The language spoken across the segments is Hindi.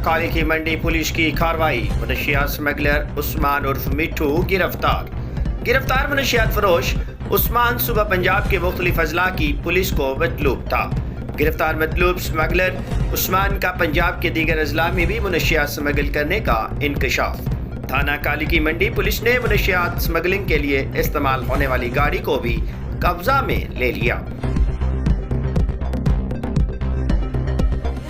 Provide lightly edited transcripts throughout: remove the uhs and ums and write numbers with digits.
काली की मंडी पुलिस की कार्रवाई। मनशियात स्मगलर उस्मान उर्फ मिट्ठू गिरफ्तार मनशियात फरोश उस्मान सुबह पंजाब के मुख्तलिफ अजला की पुलिस को मतलूब था। गिरफ्तार मतलूब स्मगलर उस्मान का पंजाब के दीगर अजला में भी मनशियात स्मगल करने का इंकशाफ। थाना काली की मंडी पुलिस ने मनशियात स्मगलिंग के लिए इस्तेमाल होने वाली गाड़ी को भी कब्जा में ले लिया।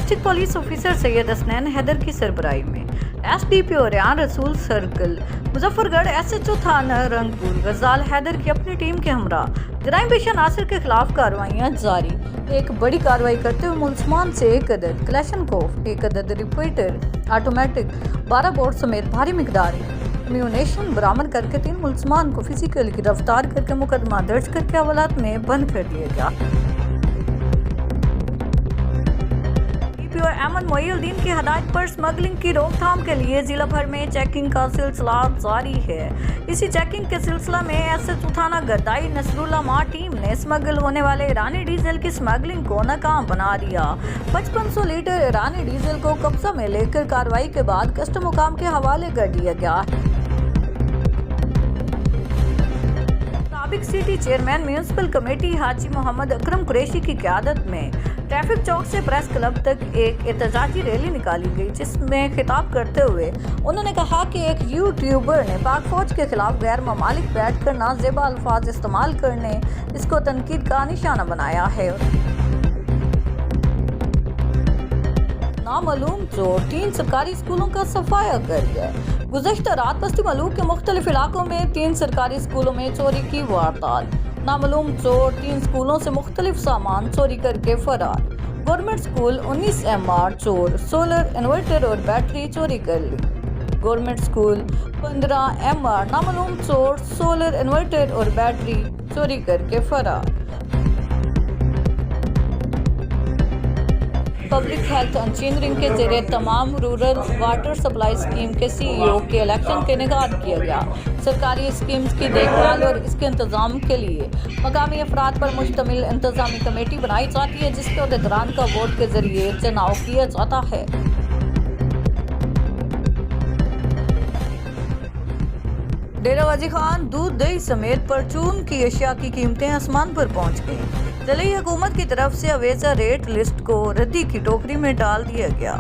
District police officer Syed Hasnain Haider की सरबराही में SDPO Rayan Rasool circle Muzaffargarh SHO थाना रंगपुर गजाल हैदर की अपनी टीम के हमरा जराइम पेशा नासिर के खिलाफ कार्रवाइयां जारी। एक बड़ी कार्रवाई करते हुए मुल्जमान से 1 अदद क्लैशनकोफ, 1 अदद रिपीटर ऑटोमेटिक 12 बोर्ड समेत भारी मिकदार म्यूनेशन बरामद करके 3 मुल्जमान को फिजिकली गिरफ्तार करके मुकदमा दर्ज करके हवालात में बंद कर दिया गया। अमन मोइनुद्दीन की हदायत पर स्मगलिंग की रोकथाम के लिए जिला भर में चेकिंग का सिलसिला जारी है। इसी चेकिंग के सिलसिला में एसएचओ थाना गद्दाई नसरुल्लाह मां टीम ने स्मगल होने वाले ईरानी डीजल की स्मगलिंग को नाकाम बना दिया। 5500 लीटर ईरानी डीजल को कब्जा में लेकर कार्रवाई के बाद कस्टम हुकाम के हवाले कर दिया गया। सिटी चेयरमैन म्यूनिसिपल कमेटी हाजी मोहम्मद अकरम कुरैशी की क़यादत में ट्रैफिक चौक से प्रेस क्लब तक एक एहतजाजी रैली निकाली गई, जिसमें खिताब करते हुए उन्होंने कहा कि एक यूट्यूबर ने पाक फौज के खिलाफ गैर ममालिक बैठ कर नाजेबा अल्फाज इस्तेमाल करने इसको तनकीद का निशाना बनाया है। नामालूम चोर 3 सरकारी स्कूलों का सफाया कर गए। गुज़श्ता रात बस्ती मलूक के मुख्तलिफ इलाकों में 3 सरकारी स्कूलों में चोरी की वारदात। नामालूम चोर 3 स्कूलों से मुख्तलिफ सामान चोरी करके फरार। गवर्नमेंट स्कूल 19 MR चोर सोलर इन्वर्टर और बैटरी चोरी कर ली। गवर्नमेंट स्कूल 15 MR नामालूम चोर सोलर इन्वर्टर और बैटरी चोरी करके फरार। पब्लिक हेल्थ इंजीनियरिंग के जरिए तमाम रूरल वाटर सप्लाई स्कीम के CEO के इलेक्शन का इनेकाद किया गया। सरकारी स्कीम्स की देखभाल और इसके इंतजाम के लिए मकामी अफराद पर मुश्तमिल इंतजामी कमेटी बनाई जाती है, जिसके अहदेदारान का वोट के जरिए चुनाव किया जाता है। डेरा गाजी खान दूध दही समेत परचून की अशिया की कीमतें आसमान पर पहुंच गईं। दिल्ली हुकूमत की तरफ से अवेजा रेट लिस्ट को रद्दी की टोकरी में डाल दिया गया।